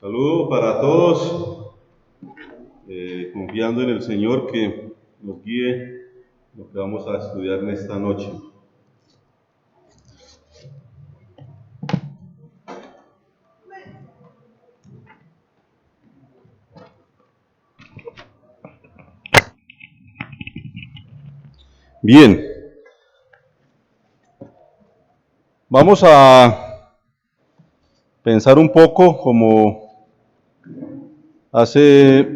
Saludo para todos, confiando en el Señor que nos guíe lo que vamos a estudiar en esta noche. Bien, vamos a pensar un poco como hace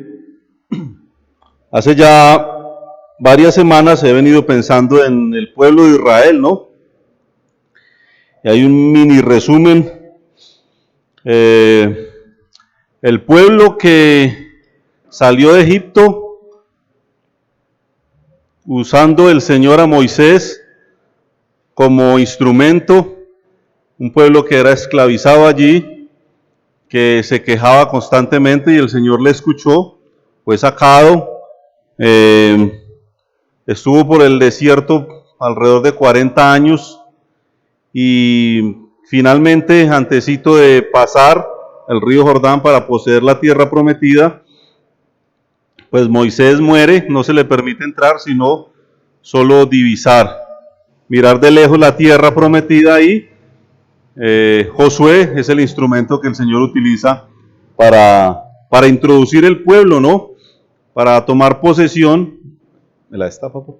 ya varias semanas he venido pensando en el pueblo de Israel, ¿no? Y hay un mini resumen. El pueblo que salió de Egipto usando el Señor a Moisés como instrumento, un pueblo que era esclavizado allí, que se quejaba constantemente y el Señor le escuchó, fue sacado, estuvo por el desierto alrededor de 40 años y finalmente, antesito de pasar el río Jordán para poseer la tierra prometida, pues Moisés muere, no se le permite entrar, sino solo divisar, mirar de lejos la tierra prometida ahí. Josué es el instrumento que el Señor utiliza para introducir el pueblo, ¿no? Para tomar posesión, ¿me la destapa, por?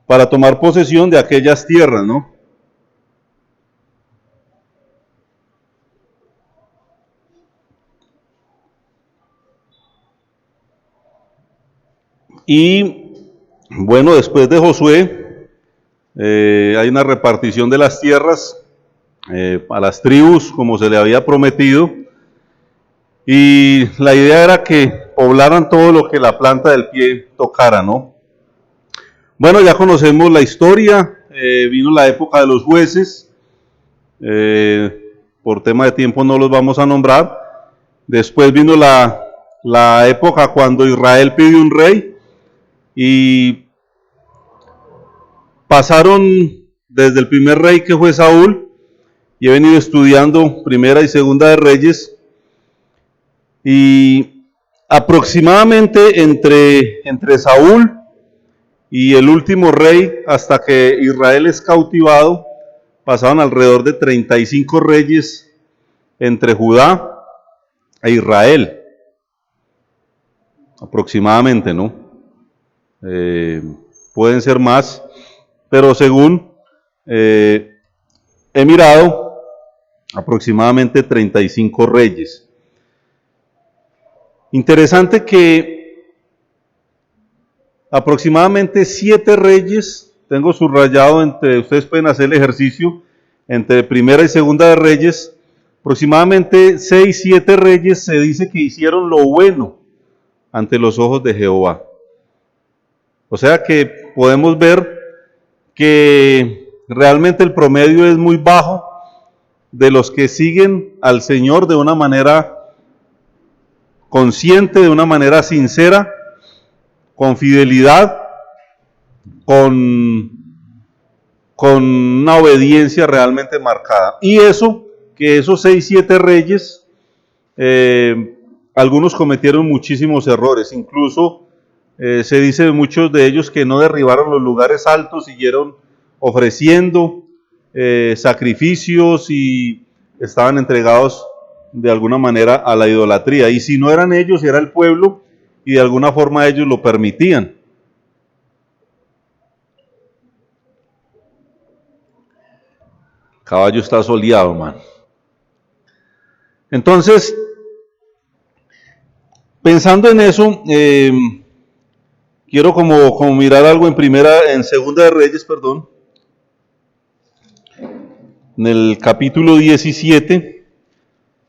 Para tomar posesión de aquellas tierras, ¿no? Y bueno, después de Josué, hay una repartición de las tierras a las tribus, como se le había prometido, y la idea era que poblaran todo lo que la planta del pie tocara, ¿no? Bueno, ya conocemos la historia, vino la época de los jueces, por tema de tiempo no los vamos a nombrar. Después vino la época cuando Israel pidió un rey, y pasaron desde el primer rey que fue Saúl, y he venido estudiando Primera y Segunda de Reyes, y aproximadamente entre Saúl y el último rey, hasta que Israel es cautivado, pasaron alrededor de 35 reyes entre Judá e Israel, aproximadamente, ¿no? Pueden ser más, pero según he mirado, aproximadamente 35 reyes. Interesante que aproximadamente 7 reyes, tengo subrayado, ustedes pueden hacer el ejercicio, entre Primera y Segunda de Reyes, aproximadamente 6-7 reyes se dice que hicieron lo bueno ante los ojos de Jehová. O sea que podemos ver que realmente el promedio es muy bajo de los que siguen al Señor de una manera consciente, de una manera sincera, con fidelidad, con una obediencia realmente marcada. Y eso, que esos 6-7 reyes, algunos cometieron muchísimos errores, incluso se dice de muchos de ellos que no derribaron los lugares altos, siguieron ofreciendo sacrificios y estaban entregados de alguna manera a la idolatría. Y si no eran ellos, era el pueblo, y de alguna forma ellos lo permitían. El caballo está soleado, man. Entonces, pensando en eso, quiero como mirar algo en Segunda de Reyes, perdón, en el capítulo 17,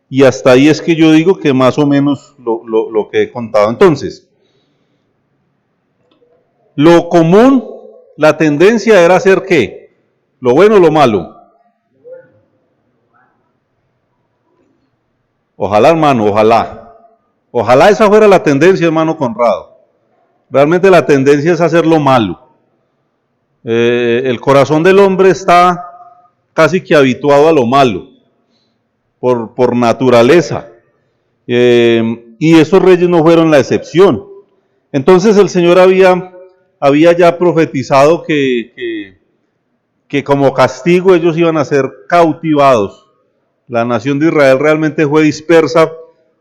y hasta ahí es que yo digo que más o menos lo que he contado. Entonces, lo común, la tendencia era hacer ¿qué? ¿Lo bueno o lo malo? Ojalá, hermano, ojalá. Ojalá esa fuera la tendencia, hermano Conrado. Realmente la tendencia es hacer lo malo. El corazón del hombre está casi que habituado a lo malo, por naturaleza. Y esos reyes no fueron la excepción. Entonces el Señor había ya profetizado que como castigo ellos iban a ser cautivados. La nación de Israel realmente fue dispersa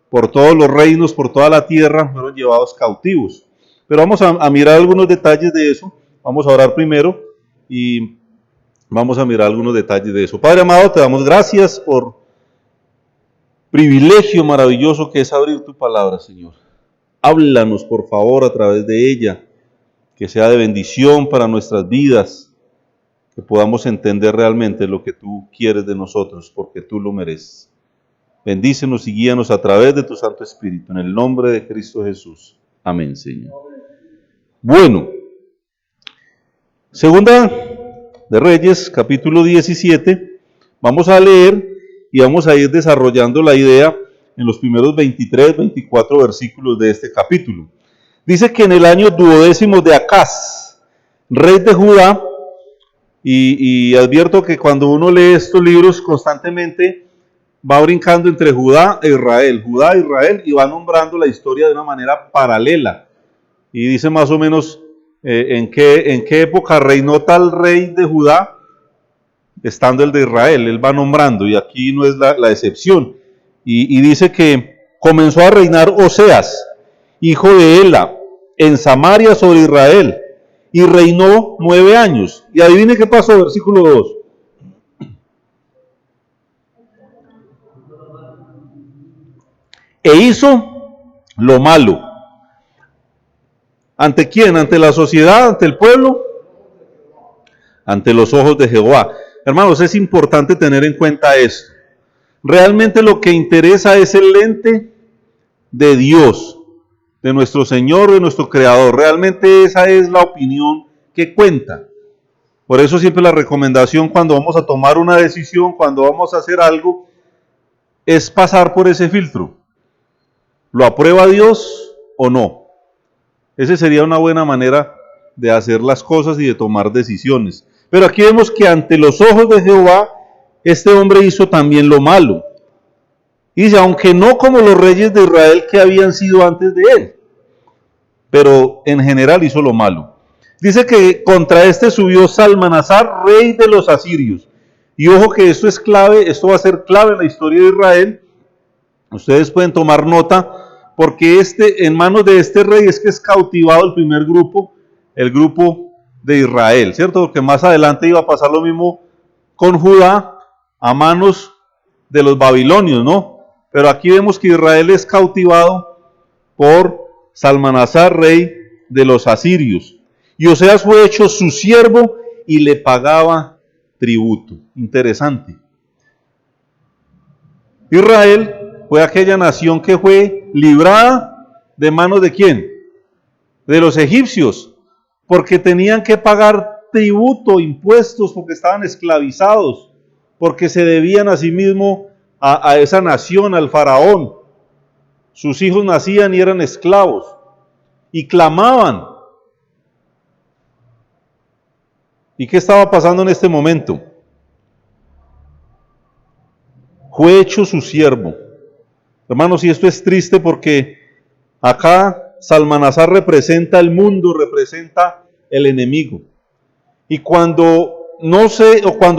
por todos los reinos, por toda la tierra, fueron llevados cautivos. Pero vamos a mirar algunos detalles de eso. Vamos a orar primero y vamos a mirar algunos detalles de eso. Padre amado, te damos gracias por privilegio maravilloso que es abrir tu palabra, Señor. Háblanos, por favor, a través de ella, que sea de bendición para nuestras vidas, que podamos entender realmente lo que tú quieres de nosotros, porque tú lo mereces. Bendícenos y guíanos a través de tu Santo Espíritu, en el nombre de Cristo Jesús. Amén, Señor. Bueno, Segunda de Reyes, capítulo 17, vamos a leer y vamos a ir desarrollando la idea en los primeros 23, 24 versículos de este capítulo. Dice que en el año 12º de Acaz, rey de Judá, y advierto que cuando uno lee estos libros constantemente va brincando entre Judá e Israel, y va nombrando la historia de una manera paralela. Y dice más o menos en qué época reinó tal rey de Judá, estando el de Israel. Él va nombrando, y aquí no es la excepción. Y dice que comenzó a reinar Oseas, hijo de Ela, en Samaria sobre Israel, y reinó 9 años. Y adivine qué pasó, versículo 2. E hizo lo malo. ¿Ante quién? ¿Ante la sociedad? ¿Ante el pueblo? Ante los ojos de Jehová. Hermanos, es importante tener en cuenta esto. Realmente lo que interesa es el lente de Dios, de nuestro Señor, de nuestro Creador. Realmente esa es la opinión que cuenta. Por eso siempre la recomendación cuando vamos a tomar una decisión, cuando vamos a hacer algo, es pasar por ese filtro. ¿Lo aprueba Dios o no? Esa sería una buena manera de hacer las cosas y de tomar decisiones. Pero aquí vemos que ante los ojos de Jehová, este hombre hizo también lo malo. Dice, aunque no como los reyes de Israel que habían sido antes de él, pero en general hizo lo malo. Dice que contra este subió Salmanasar, rey de los asirios. Y ojo que esto es clave, esto va a ser clave en la historia de Israel. Ustedes pueden tomar nota, porque en manos de este rey es que es cautivado el primer grupo, el grupo de Israel, ¿cierto? Porque más adelante iba a pasar lo mismo con Judá a manos de los babilonios, ¿no? Pero aquí vemos que Israel es cautivado por Salmanasar, rey de los asirios. Y Oseas fue hecho su siervo y le pagaba tributo. Interesante. Israel fue aquella nación que fue librada de manos de ¿quién? De los egipcios, porque tenían que pagar tributo, impuestos, porque estaban esclavizados, porque se debían a sí mismo a esa nación, al faraón. Sus hijos nacían y eran esclavos, y clamaban. ¿Y qué estaba pasando en este momento? Fue hecho su siervo. Hermanos, y esto es triste porque acá Salmanasar representa el mundo, representa el enemigo. Y cuando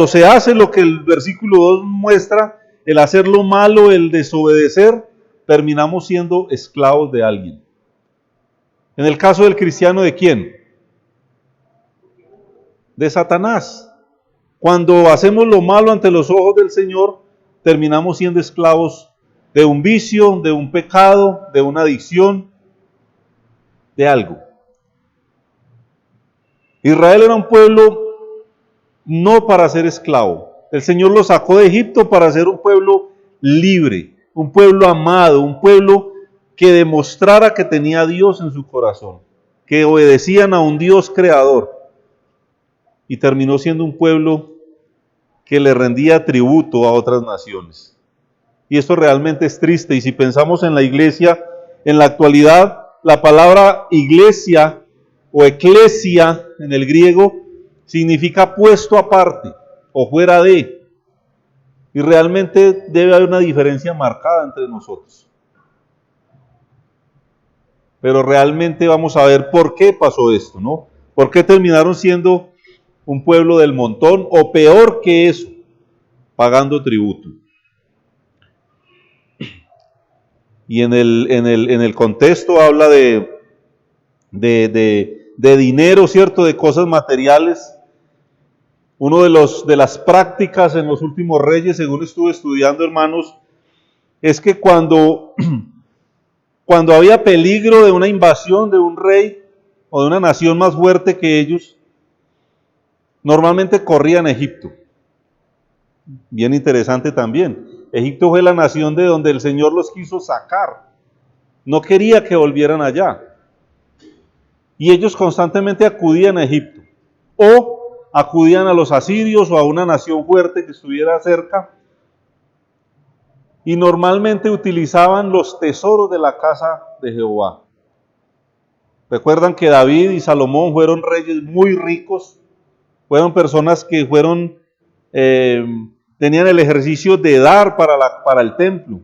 se hace lo que el versículo 2 muestra, el hacer lo malo, el desobedecer, terminamos siendo esclavos de alguien. En el caso del cristiano, ¿de quién? De Satanás. Cuando hacemos lo malo ante los ojos del Señor, terminamos siendo esclavos de un vicio, de un pecado, de una adicción, de algo. Israel era un pueblo no para ser esclavo. El Señor lo sacó de Egipto para ser un pueblo libre, un pueblo amado, un pueblo que demostrara que tenía a Dios en su corazón, que obedecían a un Dios creador. Y terminó siendo un pueblo que le rendía tributo a otras naciones. Y esto realmente es triste. Y si pensamos en la iglesia, en la actualidad, la palabra iglesia o eclesia en el griego significa puesto aparte o fuera de. Y realmente debe haber una diferencia marcada entre nosotros. pero realmente vamos a ver por qué pasó esto, ¿no? ¿Por qué terminaron siendo un pueblo del montón, o peor que eso, pagando tributo? Y en el contexto habla de dinero, ¿cierto? De cosas materiales. Uno de las prácticas en los últimos reyes, según estuve estudiando, hermanos, es que cuando había peligro de una invasión de un rey o de una nación más fuerte que ellos, normalmente corrían a Egipto. Bien interesante también. Egipto fue la nación de donde el Señor los quiso sacar. No quería que volvieran allá. Y ellos constantemente acudían a Egipto. O acudían a los asirios o a una nación fuerte que estuviera cerca. Y normalmente utilizaban los tesoros de la casa de Jehová. Recuerdan que David y Salomón fueron reyes muy ricos. Fueron personas que tenían el ejercicio de dar para el templo.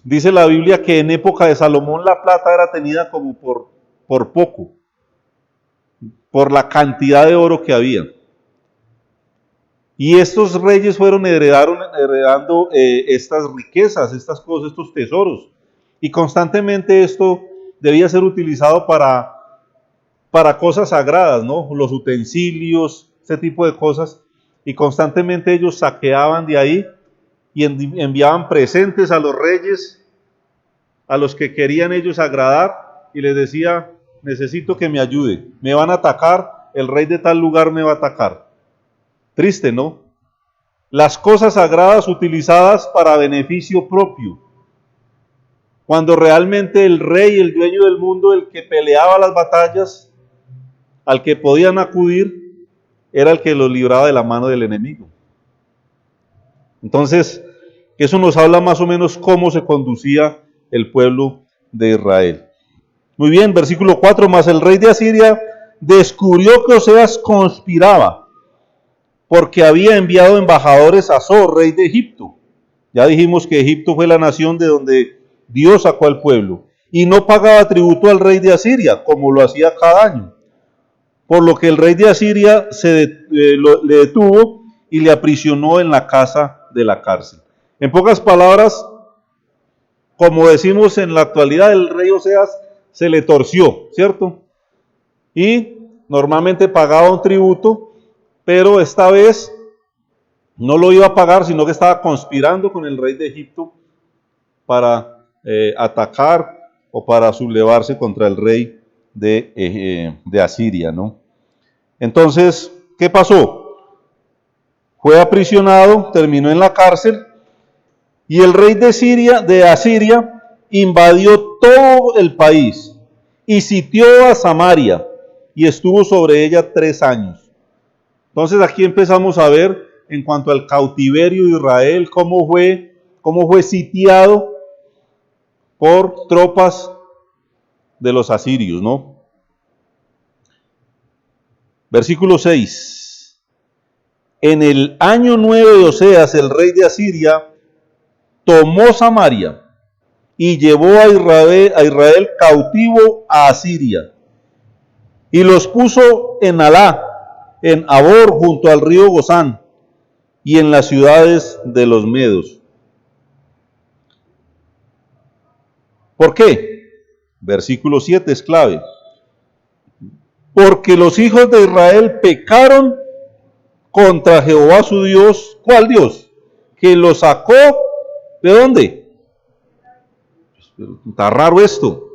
Dice la Biblia que en época de Salomón la plata era tenida como por poco, por la cantidad de oro que había. Y estos reyes fueron heredando estas riquezas, estas cosas, estos tesoros. Y constantemente esto debía ser utilizado para cosas sagradas, ¿no? Los utensilios, ese tipo de cosas. Y constantemente ellos saqueaban de ahí y enviaban presentes a los reyes, a los que querían ellos agradar, y les decía: necesito que me ayude, me van a atacar, el rey de tal lugar me va a atacar. Triste, ¿no? Las cosas sagradas utilizadas para beneficio propio, cuando realmente el rey, el dueño del mundo, el que peleaba las batallas, al que podían acudir, era el que los libraba de la mano del enemigo. Entonces, eso nos habla más o menos cómo se conducía el pueblo de Israel. Muy bien, versículo 4, mas el rey de Asiria descubrió que Oseas conspiraba, porque había enviado embajadores a So, rey de Egipto. Ya dijimos que Egipto fue la nación de donde Dios sacó al pueblo, y no pagaba tributo al rey de Asiria, como lo hacía cada año. Por lo que el rey de Asiria le detuvo y le aprisionó en la casa de la cárcel. En pocas palabras, como decimos en la actualidad, el rey Oseas se le torció, ¿cierto? Y normalmente pagaba un tributo, pero esta vez no lo iba a pagar, sino que estaba conspirando con el rey de Egipto para atacar o para sublevarse contra el rey de Asiria, ¿no? Entonces, ¿qué pasó? Fue aprisionado, terminó en la cárcel, y el rey de Asiria invadió todo el país y sitió a Samaria y estuvo sobre ella 3 años. Entonces aquí empezamos a ver en cuanto al cautiverio de Israel, cómo fue sitiado por tropas de los asirios, ¿no? Versículo 6. En el año 9 de Oseas, el rey de Asiria tomó Samaria y llevó a Israel cautivo a Asiria, y los puso en Alá, en Abor, junto al río Gozán, y en las ciudades de los medos. ¿Por qué? Versículo 7 es clave. Porque los hijos de Israel pecaron contra Jehová su Dios. ¿Cuál Dios? Que los sacó, ¿de dónde? Está raro esto.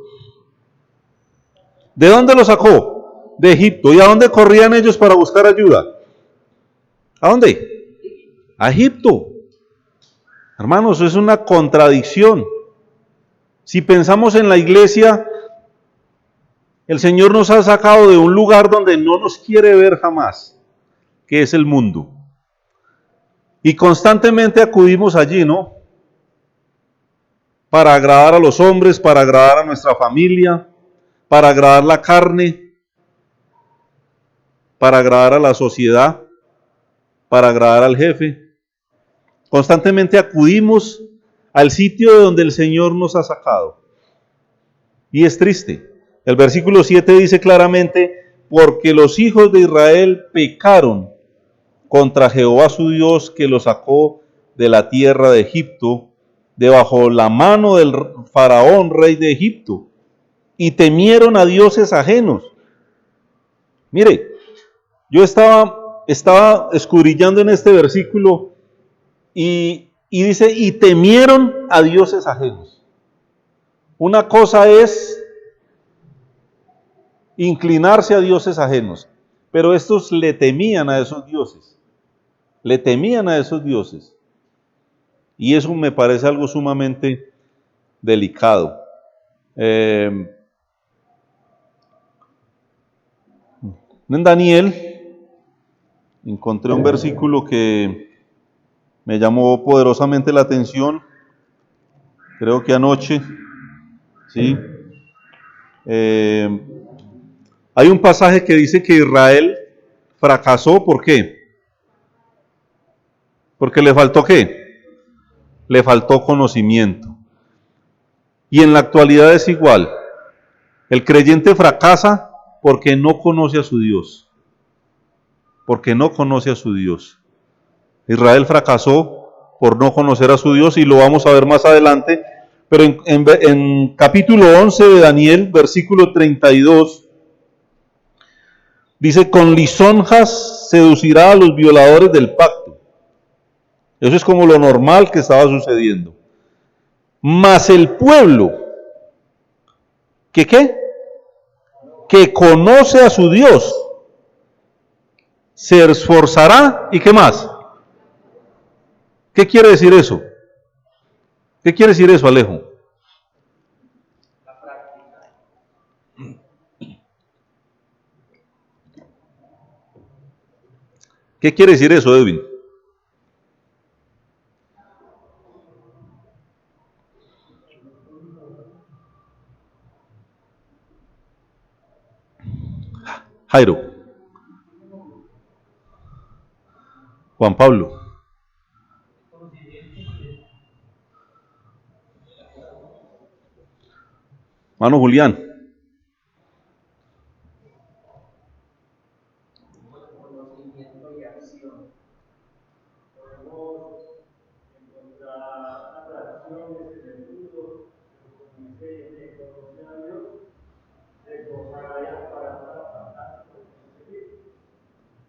¿De dónde los sacó? De Egipto. ¿Y a dónde corrían ellos para buscar ayuda? ¿A dónde? A Egipto. Hermanos, es una contradicción. Si pensamos en la iglesia, el Señor nos ha sacado de un lugar donde no nos quiere ver jamás, que es el mundo. Y constantemente acudimos allí, ¿no? Para agradar a los hombres, para agradar a nuestra familia, para agradar la carne, para agradar a la sociedad, para agradar al jefe. Constantemente acudimos al sitio de donde el Señor nos ha sacado. Y es triste. El versículo 7 dice claramente, porque los hijos de Israel pecaron contra Jehová su Dios, que los sacó de la tierra de Egipto, debajo la mano del faraón, rey de Egipto, y temieron a dioses ajenos. Mire, yo estaba escudriñando en este versículo y dice, y temieron a dioses ajenos. Una cosa es inclinarse a dioses ajenos, pero estos le temían a esos dioses. Le temían a esos dioses. Y eso me parece algo sumamente delicado. En Daniel encontré un versículo que me llamó poderosamente la atención, creo que anoche, ¿sí? Hay un pasaje que dice que Israel fracasó, ¿por qué? Porque le faltó ¿qué? Le faltó conocimiento. Y en la actualidad es igual. El creyente fracasa porque no conoce a su Dios. Porque no conoce a su Dios. Israel fracasó por no conocer a su Dios y lo vamos a ver más adelante. Pero en capítulo 11 de Daniel, versículo 32, dice, con lisonjas seducirá a los violadores del pacto. Eso es como lo normal que estaba sucediendo. Mas el pueblo, ¿que qué? Que conoce a su Dios, se esforzará, ¿y qué más? ¿Qué quiere decir eso? ¿Qué quiere decir eso, Alejo? ¿Qué quiere decir eso, Edwin? Jairo. Juan Pablo. Mano Julián.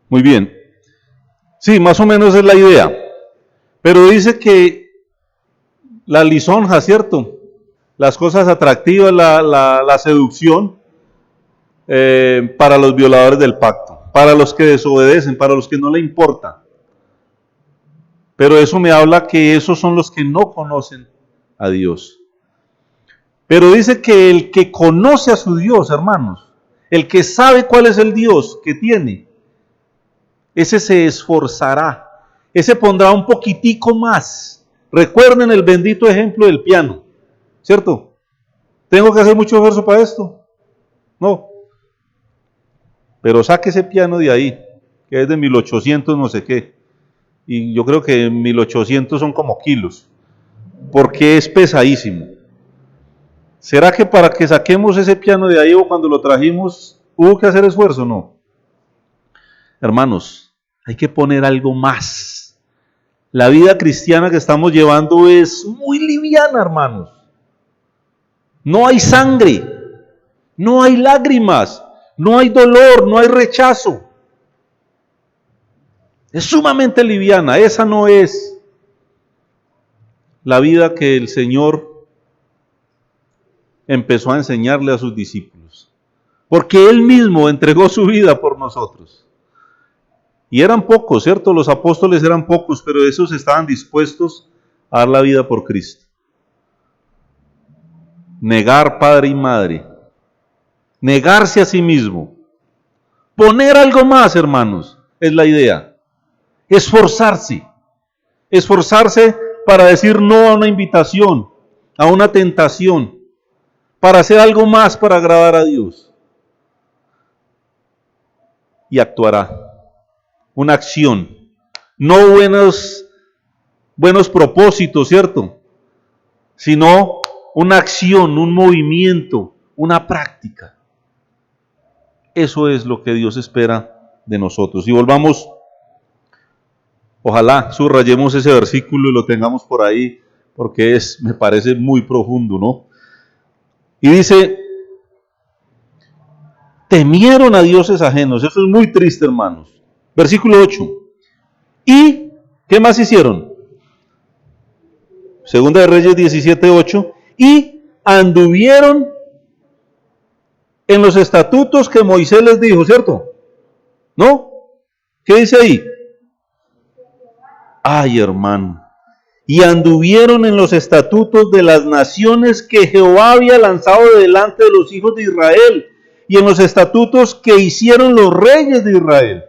Muy bien. Sí, más o menos es la idea. Pero dice que la lisonja, ¿cierto? Las cosas atractivas, la seducción, para los violadores del pacto, para los que desobedecen, para los que no le importa. Pero eso me habla que esos son los que no conocen a Dios. Pero dice que el que conoce a su Dios, hermanos, el que sabe cuál es el Dios que tiene, ese se esforzará, ese pondrá un poquitico más. Recuerden el bendito ejemplo del piano, ¿cierto? ¿Tengo que hacer mucho esfuerzo para esto? No. Pero saque ese piano de ahí, que es de 1800 no sé qué. Y yo creo que 1800 son como kilos, porque es pesadísimo. ¿Será que para que saquemos ese piano de ahí o cuando lo trajimos hubo que hacer esfuerzo? No. Hermanos, hay que poner algo más. La vida cristiana que estamos llevando es muy liviana, hermanos. No hay sangre, no hay lágrimas, no hay dolor, no hay rechazo. Es sumamente liviana. Esa no es la vida que el Señor empezó a enseñarle a sus discípulos. Porque Él mismo entregó su vida por nosotros. Y eran pocos, ¿cierto? Los apóstoles eran pocos, pero esos estaban dispuestos a dar la vida por Cristo. Negar padre y madre. Negarse a sí mismo. Poner algo más, hermanos, es la idea. Esforzarse. Esforzarse para decir no a una invitación, a una tentación, para hacer algo más para agradar a Dios. Y actuará. Una acción. No buenos propósitos, ¿cierto? Sino una acción, un movimiento, una práctica. Eso es lo que Dios espera de nosotros. Y volvamos, ojalá subrayemos ese versículo y lo tengamos por ahí, porque me parece muy profundo, ¿no? Y dice, temieron a dioses ajenos. Eso es muy triste, hermanos. Versículo 8. ¿Y qué más hicieron? Segunda de Reyes 17:8. Y anduvieron en los estatutos que Moisés les dijo, ¿cierto? ¿No? ¿Qué dice ahí? Ay, hermano. Y anduvieron en los estatutos de las naciones que Jehová había lanzado de delante de los hijos de Israel, y en los estatutos que hicieron los reyes de Israel.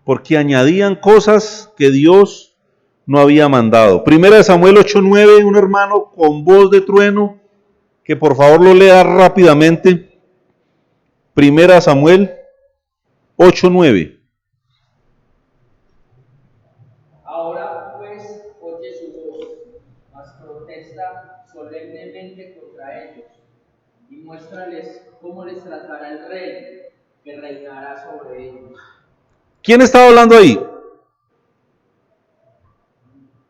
Porque añadían cosas que Dios no había mandado. Primera de Samuel 8:9, un hermano con voz de trueno, que por favor lo lea rápidamente. Primera de Samuel 8:9. Ahora pues oye su voz, mas protesta solemnemente contra ellos, y muéstrales cómo les tratará el rey que reinará sobre ellos. ¿Quién estaba hablando ahí?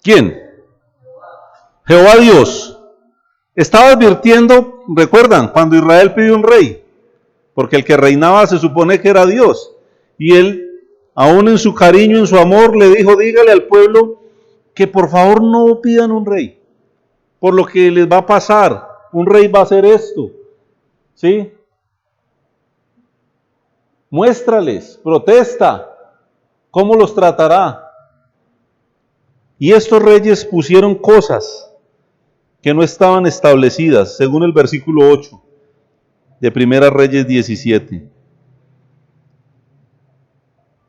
¿Quién? Jehová Dios. Estaba advirtiendo, recuerdan, cuando Israel pidió un rey, porque el que reinaba se supone que era Dios, y él, aún en su cariño, en su amor, le dijo, dígale al pueblo que por favor no pidan un rey, por lo que les va a pasar, un rey va a hacer esto, ¿sí? Muéstrales, protesta, ¿cómo los tratará? Y estos reyes pusieron cosas que no estaban establecidas, según el versículo 8 de Primera Reyes 17.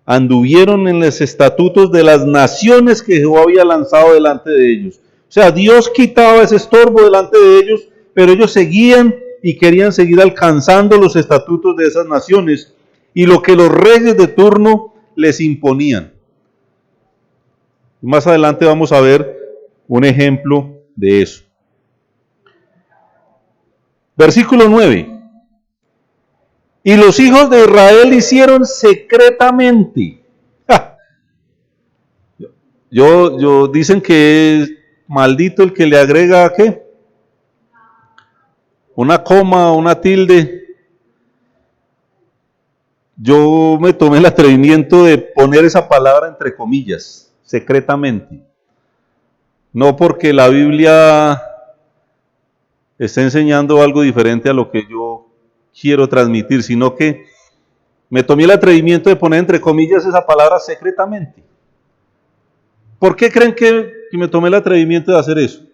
Anduvieron en los estatutos de las naciones que Jehová había lanzado delante de ellos. O sea, Dios quitaba ese estorbo delante de ellos, pero ellos seguían y querían seguir alcanzando los estatutos de esas naciones y lo que los reyes de turno les imponían. Y más adelante vamos a ver un ejemplo de eso. Versículo 9. Y los hijos de Israel hicieron secretamente. Dicen que es maldito el que le agrega, ¿qué? Una coma, una tilde. Yo me tomé el atrevimiento de poner esa palabra entre comillas, secretamente. No porque la Biblia está enseñando algo diferente a lo que yo quiero transmitir, sino que me tomé el atrevimiento de poner entre comillas esa palabra secretamente. ¿Por qué creen que me tomé el atrevimiento de hacer eso?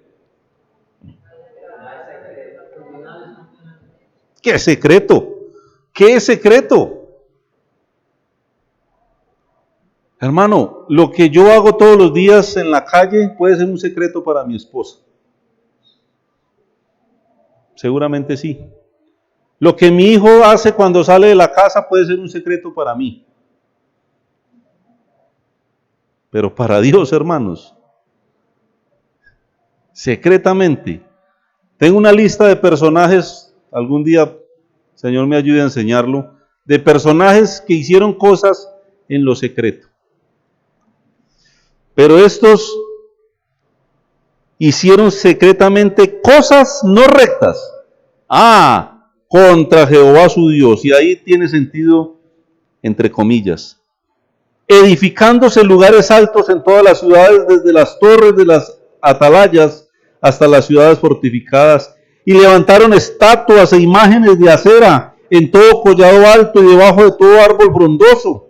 ¿Qué secreto? ¿Qué secreto? Hermano, lo que yo hago todos los días en la calle puede ser un secreto para mi esposa. Seguramente sí. Lo que mi hijo hace cuando sale de la casa puede ser un secreto para mí. Pero para Dios, hermanos, secretamente. Tengo una lista de personajes, algún día, Señor me ayude a enseñarlo, de personajes que hicieron cosas en lo secreto. Pero estos hicieron secretamente cosas no rectas. Contra Jehová su Dios. Y ahí tiene sentido entre comillas. Edificándose lugares altos en todas las ciudades, desde las torres de las atalayas hasta las ciudades fortificadas. Y levantaron estatuas e imágenes de acera en todo collado alto y debajo de todo árbol frondoso.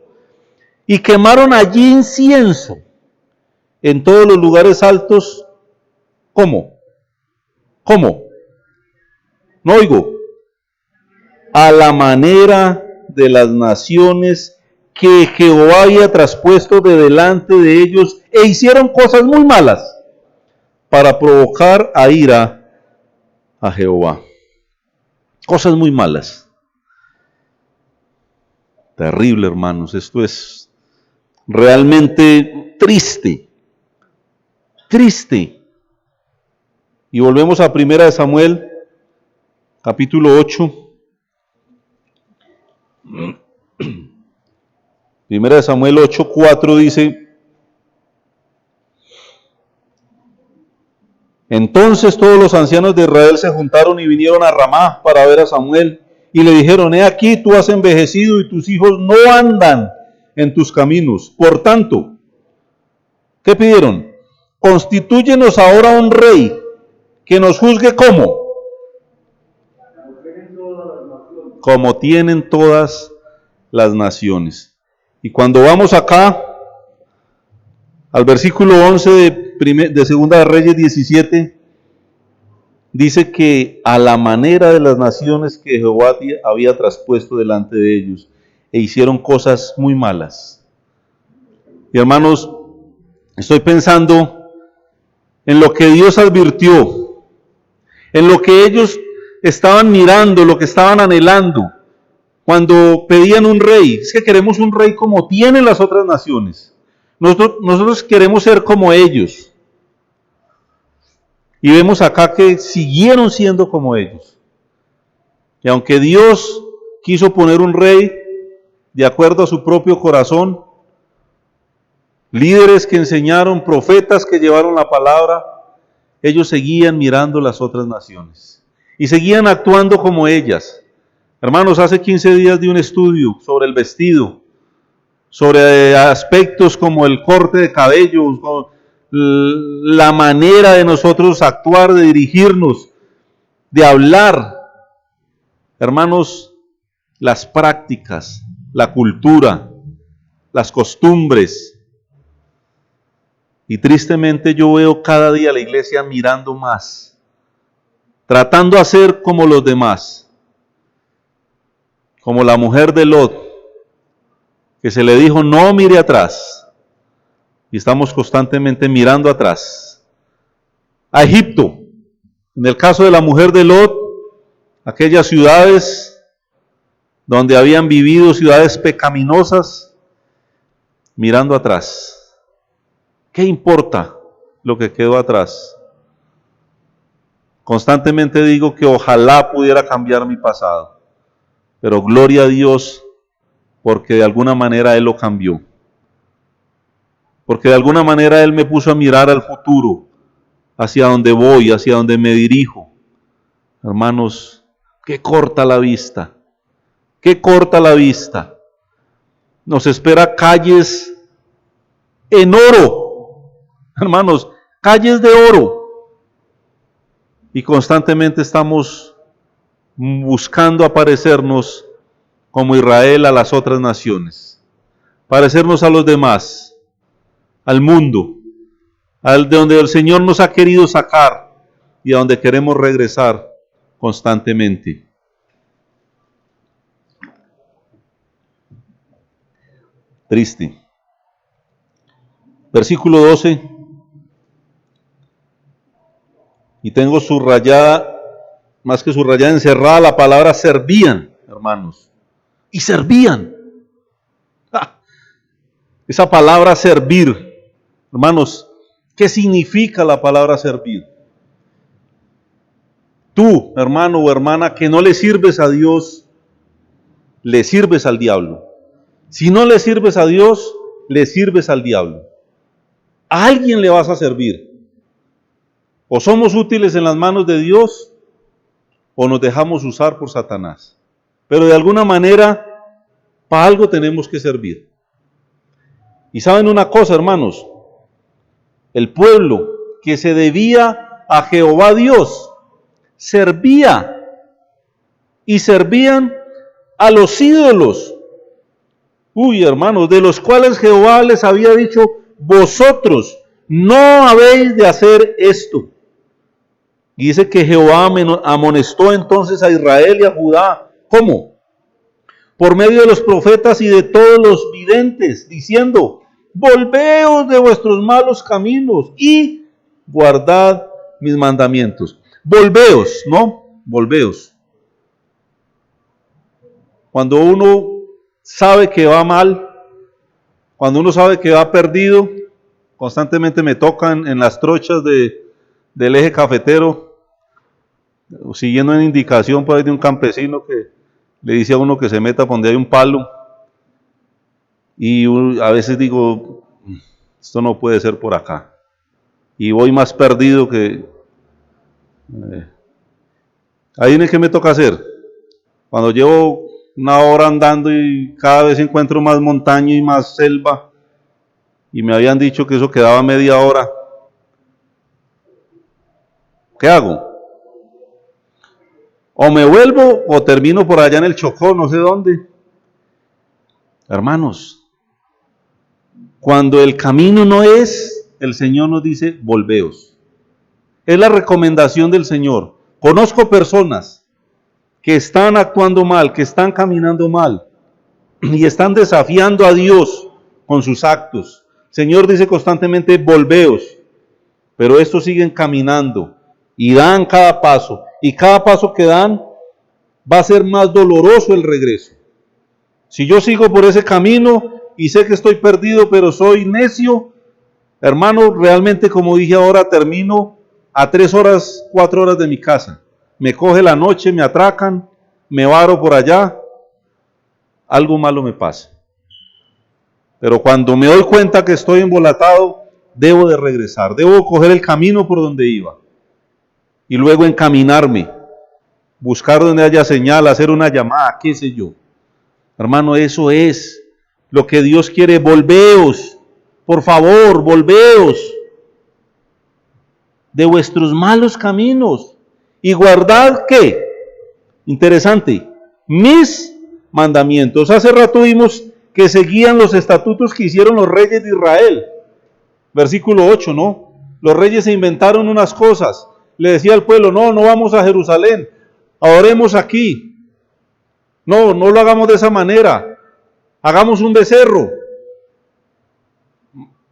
Y quemaron allí incienso en todos los lugares altos. ¿Cómo? ¿Cómo? No oigo. A la manera de las naciones que Jehová había traspuesto de delante de ellos, e hicieron cosas muy malas para provocar a ira a Jehová. Cosas muy malas. Terrible, hermanos. Esto es realmente triste. Triste. Y volvemos a 1 Samuel, capítulo 8. 1 Samuel 8:4 dice: Entonces todos los ancianos de Israel se juntaron y vinieron a Ramá para ver a Samuel, y le dijeron: He aquí, tú has envejecido y tus hijos no andan en tus caminos. Por tanto, ¿qué pidieron? Constitúyenos ahora un rey que nos juzgue como tienen todas las naciones. Y cuando vamos acá al versículo 11 de Segunda de Reyes 17, dice que a la manera de las naciones que Jehová había traspuesto delante de ellos, e hicieron cosas muy malas. Y hermanos, estoy pensando en lo que Dios advirtió, en lo que ellos estaban mirando, lo que estaban anhelando, cuando pedían un rey. Es que queremos un rey como tienen las otras naciones. Nosotros queremos ser como ellos. Y vemos acá que siguieron siendo como ellos. Y aunque Dios quiso poner un rey de acuerdo a su propio corazón, líderes que enseñaron, profetas que llevaron la palabra, ellos seguían mirando las otras naciones y seguían actuando como ellas. Hermanos, hace 15 días di un estudio sobre el vestido, sobre aspectos como el corte de cabello, la manera de nosotros actuar, de dirigirnos, de hablar. Hermanos, las prácticas, la cultura, las costumbres. Y tristemente yo veo cada día a la iglesia mirando más, tratando de hacer como los demás, como la mujer de Lot, que se le dijo no mire atrás, y estamos constantemente mirando atrás. A Egipto, en el caso de la mujer de Lot, aquellas ciudades donde habían vivido, ciudades pecaminosas, mirando atrás. ¿Qué importa lo que quedó atrás? Constantemente digo que ojalá pudiera cambiar mi pasado, pero gloria a Dios porque de alguna manera Él lo cambió. Porque de alguna manera Él me puso a mirar al futuro, hacia donde voy, hacia donde me dirijo. Hermanos, qué corta la vista, qué corta la vista. Nos espera calles en oro. Hermanos, calles de oro. Y constantemente estamos buscando aparecernos como Israel a las otras naciones. Parecernos a los demás, al mundo, al de donde el Señor nos ha querido sacar y a donde queremos regresar constantemente. Triste. Versículo 12. Y tengo subrayada, más que subrayada, encerrada la palabra servían, hermanos. Y servían. ¡Ja! Esa palabra servir, hermanos, ¿qué significa la palabra servir? Tú, hermano o hermana, que no le sirves a Dios, le sirves al diablo. Si no le sirves a Dios, le sirves al diablo. A alguien le vas a servir. O somos útiles en las manos de Dios, o nos dejamos usar por Satanás. Pero de alguna manera, para algo tenemos que servir. Y saben una cosa, hermanos, el pueblo que se debía a Jehová Dios, servía, y servían a los ídolos. Uy, hermanos, de los cuales Jehová les había dicho, vosotros no habéis de hacer esto. Y dice que Jehová amonestó entonces a Israel y a Judá. ¿Cómo? Por medio de los profetas y de todos los videntes, diciendo, volveos de vuestros malos caminos y guardad mis mandamientos. Volveos, ¿no? Volveos. Cuando uno sabe que va mal, cuando uno sabe que va perdido, constantemente me tocan en las trochas de del eje cafetero, siguiendo una indicación por ahí de un campesino que le dice a uno que se meta por donde hay un palo, y a veces digo, esto no puede ser por acá, y voy más perdido que... ahí en el que me toca hacer, cuando llevo una hora andando y cada vez encuentro más montaña y más selva, y me habían dicho que eso quedaba media hora, ¿qué hago? O me vuelvo o termino por allá en el Chocó, no sé dónde. Hermanos, cuando el camino no es, el Señor nos dice, volveos. Es la recomendación del Señor. Conozco personas que están actuando mal, que están caminando mal y están desafiando a Dios con sus actos. El Señor dice constantemente, volveos, pero estos siguen caminando y dan cada paso, y cada paso que dan va a ser más doloroso el regreso. Si yo sigo por ese camino y sé que estoy perdido, pero soy necio, hermano, realmente, como dije ahora, termino a 3 horas, 4 horas de mi casa. Me coge la noche, me atracan, me varo por allá, algo malo me pasa. Pero cuando me doy cuenta que estoy embolatado, debo de regresar, debo coger el camino por donde iba y luego encaminarme, buscar donde haya señal, hacer una llamada, qué sé yo. Hermano, eso es lo que Dios quiere. Volveos, por favor, volveos de vuestros malos caminos y guardad, ¿qué? Interesante, mis mandamientos. Hace rato vimos que seguían los estatutos que hicieron los reyes de Israel. Versículo 8, ¿no? Los reyes se inventaron unas cosas. Le decía al pueblo, no vamos a Jerusalén, adoremos aquí. No lo hagamos de esa manera. Hagamos un becerro.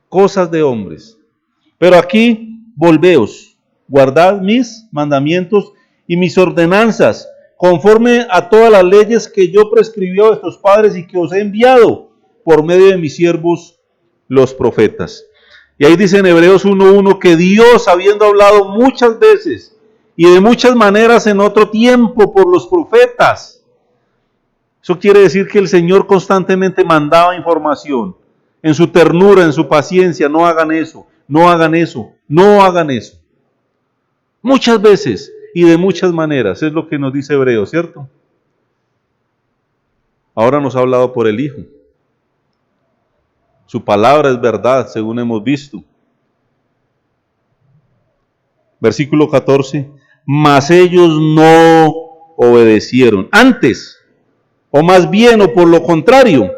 Cosas de hombres. Pero aquí, volveos, guardad mis mandamientos y mis ordenanzas, conforme a todas las leyes que yo prescribí a vuestros padres y que os he enviado por medio de mis siervos, los profetas. Y ahí dice en Hebreos 1:1 que Dios, habiendo hablado muchas veces y de muchas maneras en otro tiempo por los profetas, eso quiere decir que el Señor constantemente mandaba información, en su ternura, en su paciencia, no hagan eso, no hagan eso, no hagan eso. Muchas veces y de muchas maneras, es lo que nos dice Hebreos, ¿cierto? Ahora nos ha hablado por el Hijo. Su palabra es verdad, según hemos visto. Versículo 14, mas ellos no obedecieron. Antes, o más bien, o por lo contrario,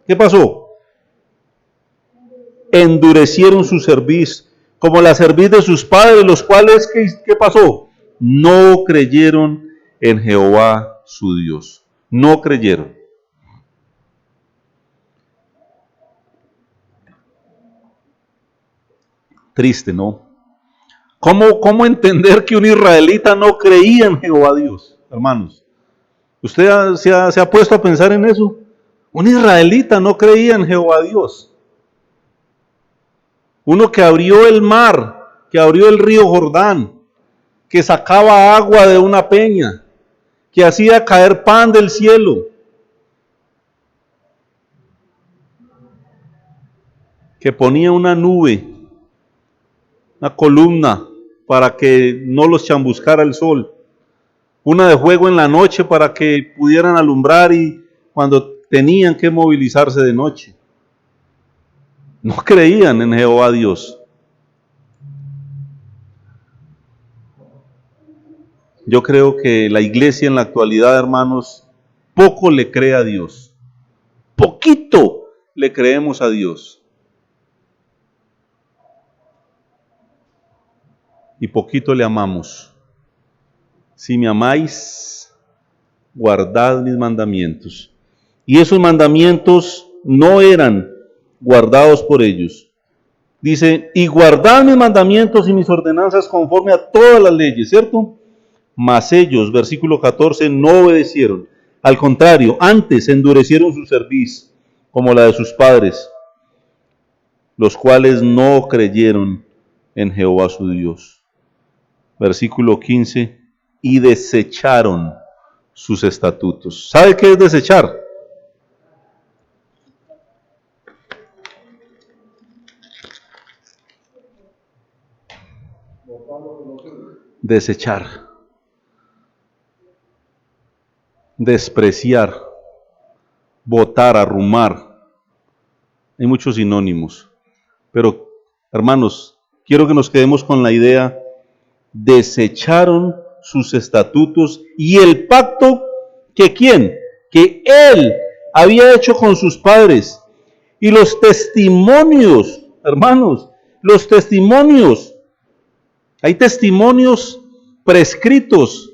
¿qué pasó? Endurecieron su cerviz, como la cerviz de sus padres, los cuales, ¿qué pasó? No creyeron en Jehová su Dios. No creyeron. Triste, ¿no? ¿Cómo entender que un israelita no creía en Jehová Dios, hermanos? ¿Usted se ha puesto a pensar en eso? Un israelita no creía en Jehová Dios. Uno que abrió el mar, que abrió el río Jordán, que sacaba agua de una peña, que hacía caer pan del cielo, que ponía una nube, una columna para que no los chambuscara el sol, una de fuego en la noche para que pudieran alumbrar y cuando tenían que movilizarse de noche. No creían en Jehová Dios. Yo creo que la iglesia en la actualidad, hermanos, poco le cree a Dios. Poquito le creemos a Dios. Y poquito le amamos. Si me amáis, guardad mis mandamientos. Y esos mandamientos no eran guardados por ellos. Dice, y guardad mis mandamientos y mis ordenanzas conforme a todas las leyes, ¿cierto? Mas ellos, versículo 14, no obedecieron. Al contrario, antes endurecieron su cerviz, como la de sus padres, los cuales no creyeron en Jehová su Dios. versículo 15, y desecharon sus estatutos. ¿Sabe qué es desechar? Desechar, despreciar, botar, arrumar. Hay muchos sinónimos, pero hermanos, quiero que nos quedemos con la idea: desecharon sus estatutos y el pacto que ¿quién? Que él había hecho con sus padres, y los testimonios, hermanos, los testimonios. Hay testimonios prescritos,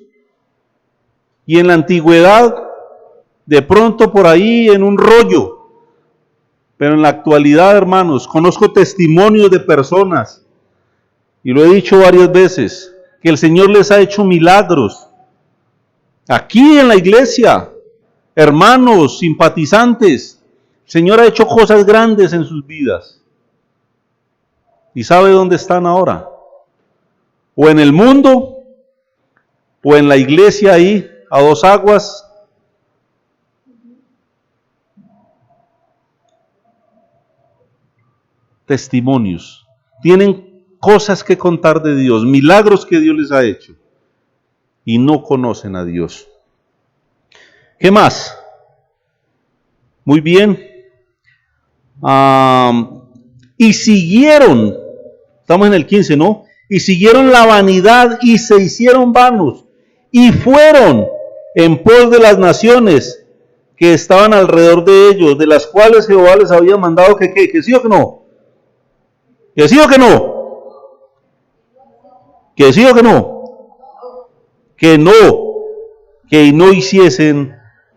y en la antigüedad, de pronto por ahí en un rollo, pero en la actualidad, hermanos, conozco testimonios de personas, y lo he dicho varias veces, que el Señor les ha hecho milagros. Aquí en la iglesia, hermanos, simpatizantes, el Señor ha hecho cosas grandes en sus vidas. ¿Y sabe dónde están ahora? O en el mundo, o en la iglesia ahí, a dos aguas. Testimonios. Tienen cosas que contar de Dios, milagros que Dios les ha hecho, y no conocen a Dios. ¿Qué más? Muy bien. Y siguieron, estamos en el 15, ¿no? Y siguieron la vanidad y se hicieron vanos, y fueron en pos de las naciones que estaban alrededor de ellos, de las cuales Jehová les había mandado que sí o que no. ¿Que sí o que no? ¿Que sí o que no? Que no hiciesen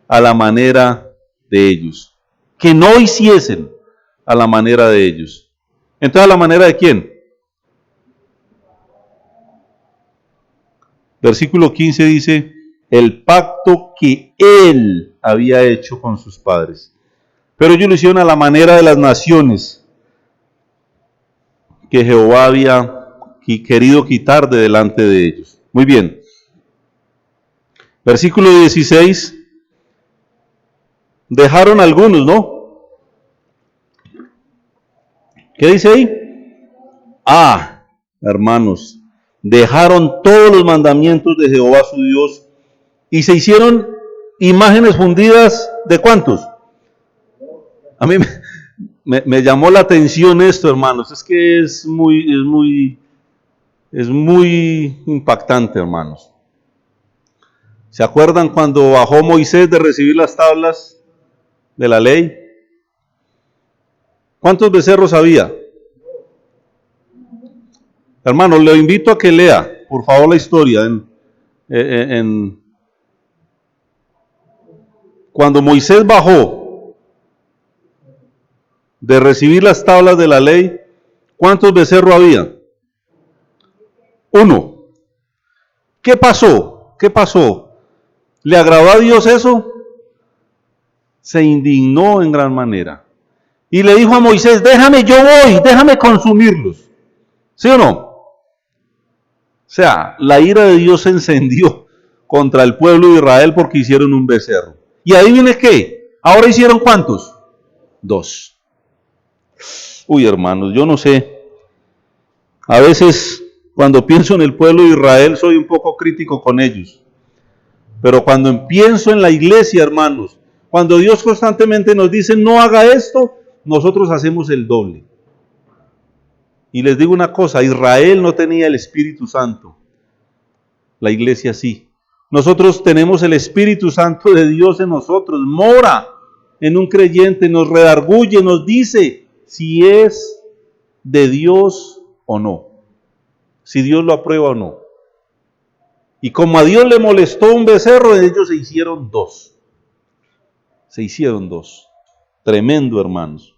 a la manera de ellos. Que no hiciesen a la manera de ellos. Entonces, ¿a la manera de quién? Versículo 15 dice, el pacto que él había hecho con sus padres. Pero ellos lo hicieron a la manera de las naciones que Jehová había querido quitar de delante de ellos. Muy bien. Versículo 16. Dejaron algunos, ¿no? ¿Qué dice ahí? Hermanos, dejaron todos los mandamientos de Jehová su Dios y se hicieron imágenes fundidas ¿de cuántos? A mí me llamó la atención esto, hermanos. Es que es muy impactante, hermanos. ¿Se acuerdan cuando bajó Moisés de recibir las tablas de la ley? ¿Cuántos becerros había? Hermanos, le invito a que lea, por favor, la historia. Cuando Moisés bajó de recibir las tablas de la ley, ¿cuántos becerros había? 1. ¿Qué pasó? ¿Qué pasó? ¿Le agradó a Dios eso? Se indignó en gran manera. Y le dijo a Moisés, déjame consumirlos. ¿Sí o no? O sea, la ira de Dios se encendió contra el pueblo de Israel porque hicieron un becerro. ¿Y adivine qué? ¿Ahora hicieron cuántos? 2. Uy, hermanos, yo no sé. A veces, cuando pienso en el pueblo de Israel, soy un poco crítico con ellos. Pero cuando pienso en la iglesia, hermanos, cuando Dios constantemente nos dice, no haga esto, nosotros hacemos el doble. Y les digo una cosa, Israel no tenía el Espíritu Santo. La iglesia sí. Nosotros tenemos el Espíritu Santo de Dios en nosotros, mora en un creyente, nos redarguye, nos dice si es de Dios o no, si Dios lo aprueba o no. Y como a Dios le molestó un becerro, ellos se hicieron 2. Se hicieron 2. Tremendo, hermanos.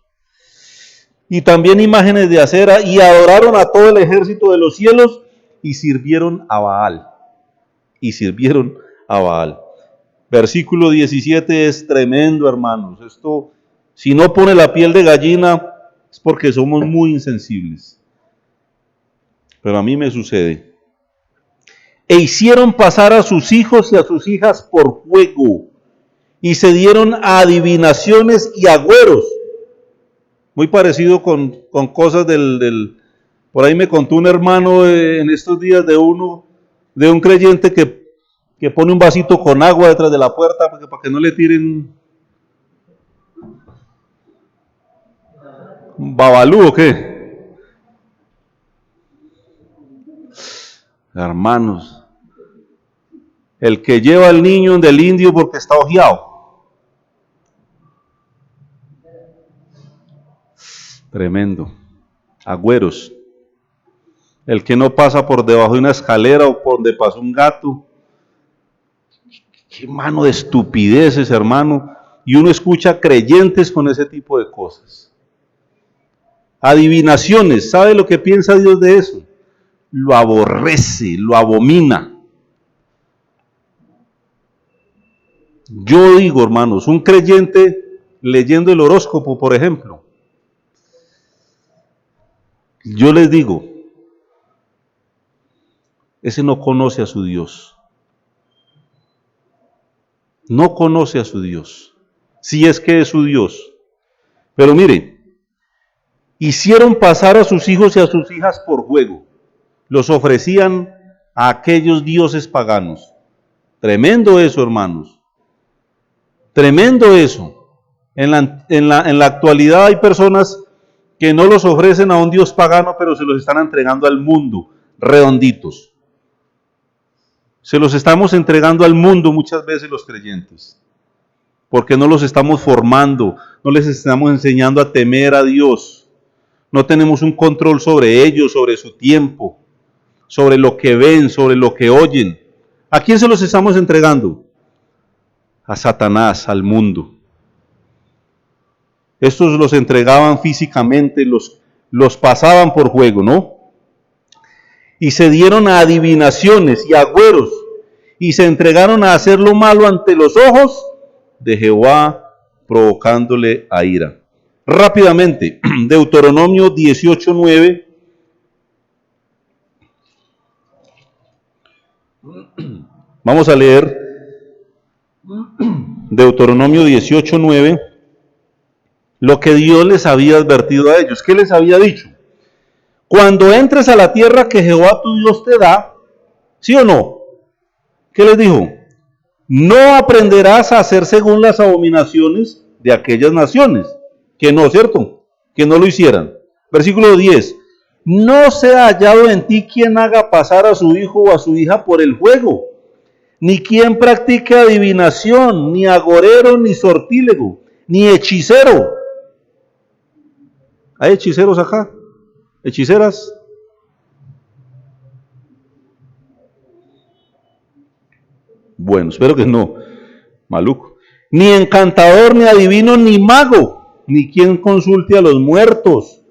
Y también imágenes de acera, y adoraron a todo el ejército de los cielos, y sirvieron a Baal. Versículo 17 es tremendo, hermanos. Esto, si no pone la piel de gallina, es porque somos muy insensibles. Pero a mí me sucede. e hicieron pasar a sus hijos y a sus hijas por fuego, y se dieron a adivinaciones y agüeros. Muy parecido con cosas por ahí me contó un hermano en estos días de un creyente que pone un vasito con agua detrás de la puerta para que no le tiren un babalú o qué. Hermanos, el que lleva al niño del indio porque está ojeado. Tremendo. Agüeros. El que no pasa por debajo de una escalera o por donde pasa un gato. Qué mano de estupideces, hermano. Y uno escucha creyentes con ese tipo de cosas. Adivinaciones. ¿Sabe lo que piensa Dios de eso? Lo aborrece, lo abomina. Yo digo, hermanos, un creyente leyendo el horóscopo, por ejemplo, yo les digo, ese no conoce a su Dios. No conoce a su Dios, si es que es su Dios. Pero mire, hicieron pasar a sus hijos y a sus hijas por fuego. Los ofrecían a aquellos dioses paganos. Tremendo eso, hermanos. Tremendo eso. En la actualidad hay personas que no los ofrecen a un dios pagano, pero se los están entregando al mundo, redonditos. Se los estamos entregando al mundo muchas veces los creyentes, porque no los estamos formando, no les estamos enseñando a temer a Dios. No tenemos un control sobre ellos, sobre su tiempo, sobre lo que ven, sobre lo que oyen. ¿A quién se los estamos entregando? A Satanás, al mundo. Estos los entregaban físicamente, los pasaban por fuego, ¿no? Y se dieron a adivinaciones y agüeros, y se entregaron a hacer lo malo ante los ojos de Jehová, provocándole a ira. Rápidamente, Deuteronomio 18:9. Vamos a leer Deuteronomio 18:9, lo que Dios les había advertido a ellos. ¿Qué les había dicho? Cuando entres a la tierra que Jehová tu Dios te da, ¿sí o no? ¿Qué les dijo? No aprenderás a hacer según las abominaciones de aquellas naciones. Que no, ¿cierto? Que no lo hicieran. Versículo 10. No sea hallado en ti quien haga pasar a su hijo o a su hija por el fuego, ni quien practique adivinación, ni agorero, ni sortílego, ni hechicero. ¿Hay hechiceros acá? ¿Hechiceras? Bueno, espero que no. Maluco. Ni encantador, ni adivino, ni mago, ni quien consulte a los muertos.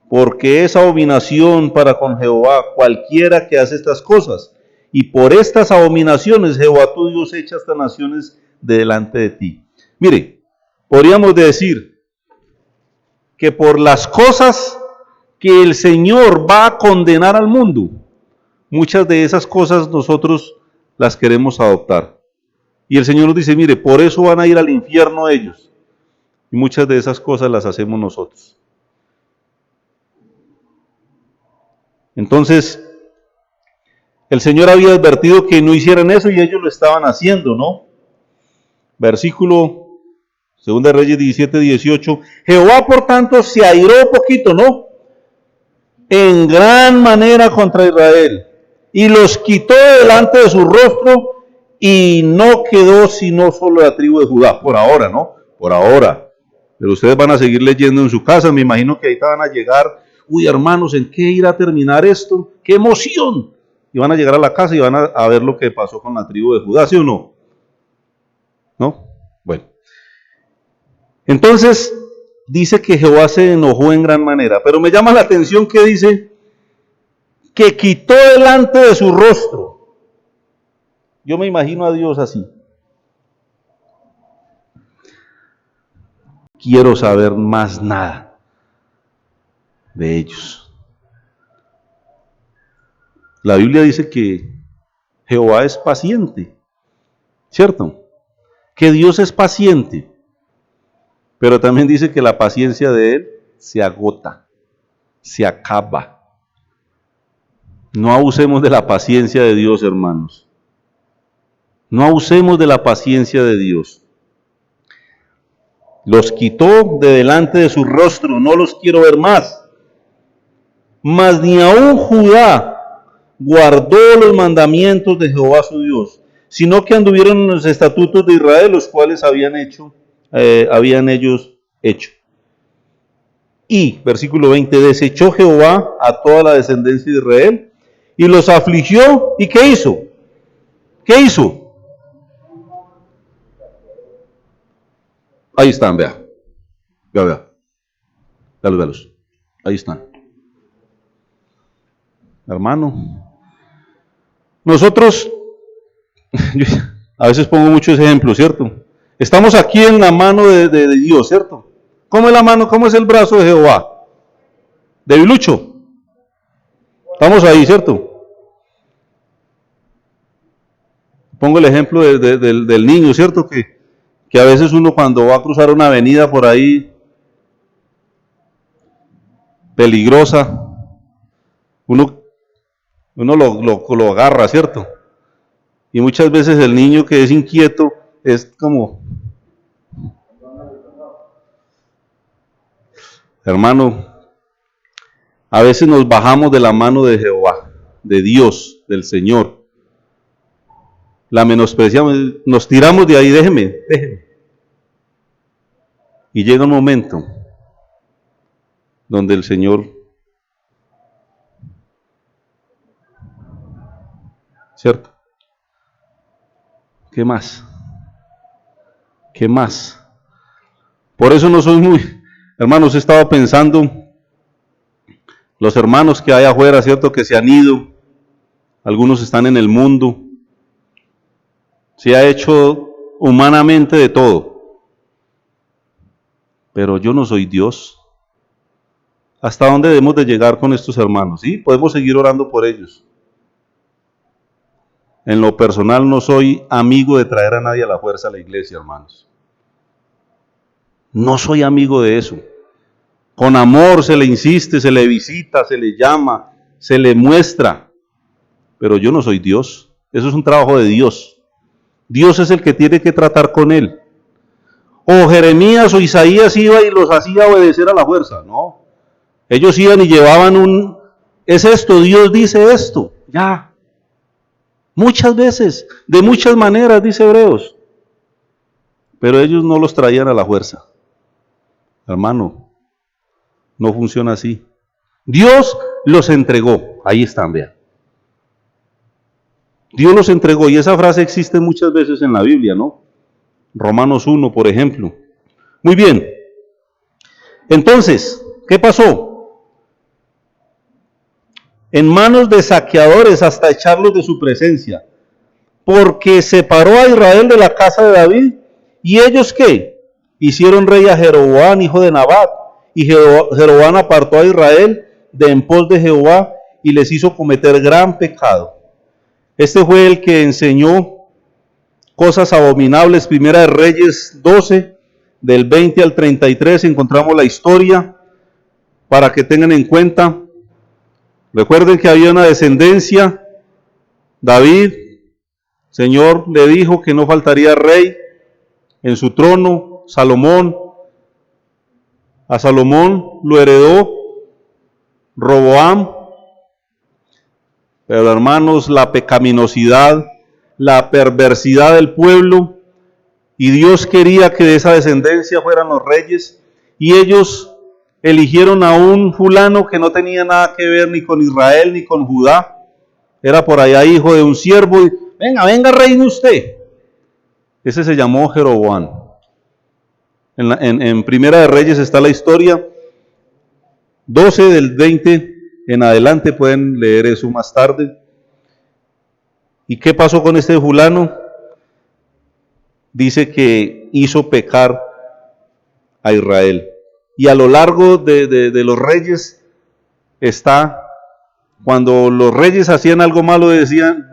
Porque es abominación para con Jehová cualquiera que hace estas cosas. Y por estas abominaciones Jehová tu Dios echa estas naciones de delante de ti. Mire, podríamos decir que por las cosas que el Señor va a condenar al mundo, muchas de esas cosas nosotros las queremos adoptar. Y el Señor nos dice, mire, por eso van a ir al infierno ellos. Y muchas de esas cosas las hacemos nosotros. Entonces, el Señor había advertido que no hicieran eso y ellos lo estaban haciendo, ¿no? Versículo 2 Reyes 17:18. Jehová, por tanto, se airó poquito, ¿no? En gran manera contra Israel, y los quitó delante de su rostro, y no quedó sino solo la tribu de Judá, por ahora, ¿no? Por ahora. Pero ustedes van a seguir leyendo en su casa, me imagino que ahí van a llegar, uy hermanos, ¿en qué irá a terminar esto? ¡Qué emoción! Y van a llegar a la casa y van a ver lo que pasó con la tribu de Judá, ¿sí o no? ¿No? Bueno. Entonces, dice que Jehová se enojó en gran manera, pero me llama la atención que dice que quitó delante de su rostro. Yo me imagino a Dios así. Quiero saber más nada de ellos. La Biblia dice que Jehová es paciente, ¿cierto? Que Dios es paciente, pero también dice que la paciencia de Él se agota, se acaba. No abusemos de la paciencia de Dios, hermanos. No abusemos de la paciencia de Dios. Los quitó de delante de su rostro, no los quiero ver más. Mas ni aun Judá guardó los mandamientos de Jehová su Dios, sino que anduvieron en los estatutos de Israel, los cuales habían ellos hecho. Y, versículo 20, desechó Jehová a toda la descendencia de Israel y los afligió. ¿Y qué hizo? ¿Qué hizo? Ahí están, vea. Velos. Ahí están. Hermano, nosotros, a veces pongo mucho ese ejemplo, ¿cierto? Estamos aquí en la mano de Dios, ¿cierto? ¿Cómo es la mano? ¿Cómo es el brazo de Jehová? Debilucho. Estamos ahí, ¿cierto? Pongo el ejemplo del niño, ¿cierto? Que a veces uno cuando va a cruzar una avenida por ahí peligrosa, uno lo agarra, ¿cierto? Y muchas veces el niño que es inquieto es como, hermano, a veces nos bajamos de la mano de Jehová, de Dios, del Señor. La menospreciamos, nos tiramos de ahí, déjeme. Y llega un momento donde el Señor, ¿cierto? ¿Qué más? ¿Qué más? Por eso no soy muy, hermanos, he estado pensando, los hermanos que hay afuera, ¿cierto? Que se han ido, algunos están en el mundo, se ha hecho humanamente de todo, pero yo no soy Dios. ¿Hasta dónde debemos de llegar con estos hermanos? Sí, podemos seguir orando por ellos. En lo personal no soy amigo de traer a nadie a la fuerza a la iglesia, hermanos. No soy amigo de eso. Con amor se le insiste, se le visita, se le llama, se le muestra. Pero yo no soy Dios. Eso es un trabajo de Dios. Dios es el que tiene que tratar con él. O Jeremías o Isaías iba y los hacía obedecer a la fuerza. No. Ellos iban y llevaban es esto, Dios dice esto. Ya. Muchas veces, de muchas maneras, dice Hebreos. Pero ellos no los traían a la fuerza. Hermano, no funciona así. Dios los entregó. Ahí están, vean. Dios los entregó. Y esa frase existe muchas veces en la Biblia, ¿no? Romanos 1, por ejemplo. Muy bien. Entonces, ¿qué pasó? En manos de saqueadores hasta echarlos de su presencia, porque separó a Israel de la casa de David. ¿Y ellos qué? Hicieron rey a Jeroboam, hijo de Nabat, y Jeroboam apartó a Israel de en pos de Jehová y les hizo cometer gran pecado. Este fue el que enseñó cosas abominables. Primera de Reyes 12, del 20 al 33, encontramos la historia para que tengan en cuenta. Recuerden que había una descendencia. David, Señor le dijo que no faltaría rey en su trono. Salomón, a Salomón lo heredó Roboam. Pero hermanos, la pecaminosidad, la perversidad del pueblo, y Dios quería que de esa descendencia fueran los reyes, y ellos eligieron a un fulano que no tenía nada que ver ni con Israel ni con Judá. Era por allá hijo de un siervo. Y, venga, reine usted. Ese se llamó Jeroboam. En Primera de Reyes está la historia. 12 del 20 en adelante, pueden leer eso más tarde. ¿Y qué pasó con este fulano? Dice que hizo pecar a Israel. Y a lo largo de los reyes está Cuando los reyes hacían algo malo,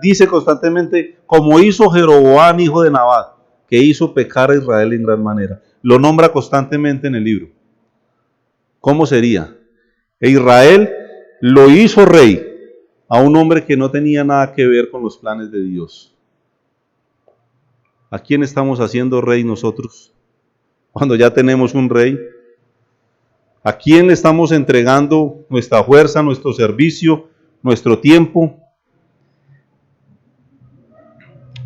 dice constantemente, como hizo Jeroboam, hijo de Nabat, que hizo pecar a Israel en gran manera. Lo nombra constantemente en el libro. ¿Cómo sería? Israel lo hizo rey a un hombre que no tenía nada que ver con los planes de Dios. ¿A quién estamos haciendo rey nosotros? Cuando ya tenemos un rey. ¿A quién le estamos entregando nuestra fuerza, nuestro servicio, nuestro tiempo?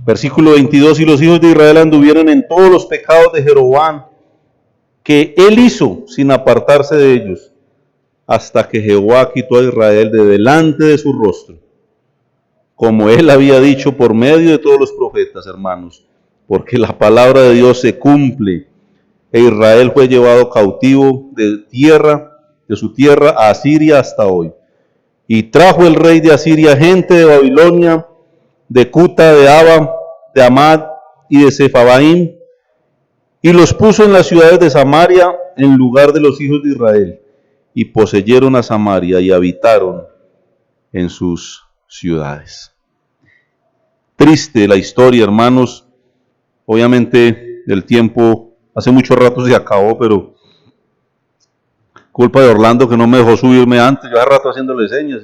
Versículo 22, y los hijos de Israel anduvieron en todos los pecados de Jeroboam, que él hizo sin apartarse de ellos, hasta que Jehová quitó a Israel de delante de su rostro, como él había dicho por medio de todos los profetas, hermanos, porque la palabra de Dios se cumple, e Israel fue llevado cautivo de su tierra a Asiria hasta hoy. Y trajo el rey de Asiria gente de Babilonia, de Cuta, de Aba, de Amad y de Sefabaim, y los puso en las ciudades de Samaria en lugar de los hijos de Israel, y poseyeron a Samaria y habitaron en sus ciudades. Triste la historia, hermanos. Obviamente el tiempo hace mucho rato se acabó, pero culpa de Orlando que no me dejó subirme antes. Yo hace rato haciéndole señas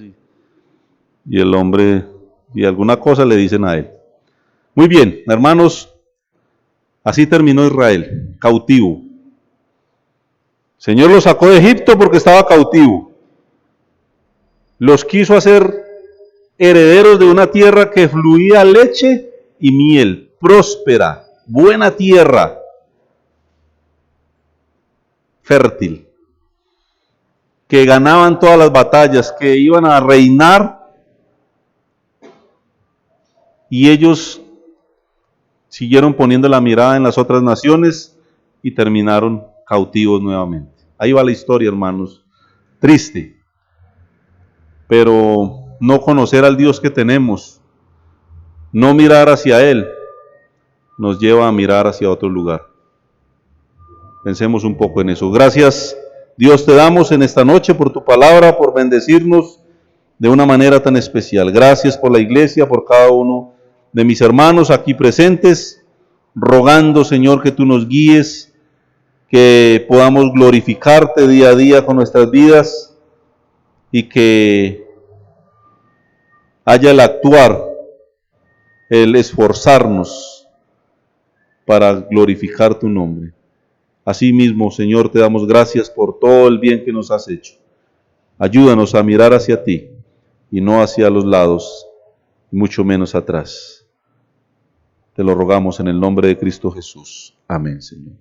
y el hombre, y alguna cosa le dicen a él. Muy bien, hermanos, así terminó Israel, cautivo. El Señor los sacó de Egipto porque estaba cautivo. Los quiso hacer herederos de una tierra que fluía leche y miel, próspera, buena tierra, fértil, que ganaban todas las batallas, que iban a reinar, y ellos siguieron poniendo la mirada en las otras naciones y terminaron cautivos nuevamente. Ahí va la historia, hermanos. Triste, pero no conocer al Dios que tenemos, no mirar hacia Él, nos lleva a mirar hacia otro lugar. Pensemos un poco en eso. Gracias, Dios, te damos en esta noche por tu palabra, por bendecirnos de una manera tan especial. Gracias por la iglesia, por cada uno de mis hermanos aquí presentes, rogando, Señor, que tú nos guíes, que podamos glorificarte día a día con nuestras vidas y que haya el actuar, el esforzarnos para glorificar tu nombre. Asimismo, Señor, te damos gracias por todo el bien que nos has hecho. Ayúdanos a mirar hacia ti y no hacia los lados, y mucho menos atrás. Te lo rogamos en el nombre de Cristo Jesús. Amén, Señor.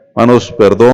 Hermanos, perdón.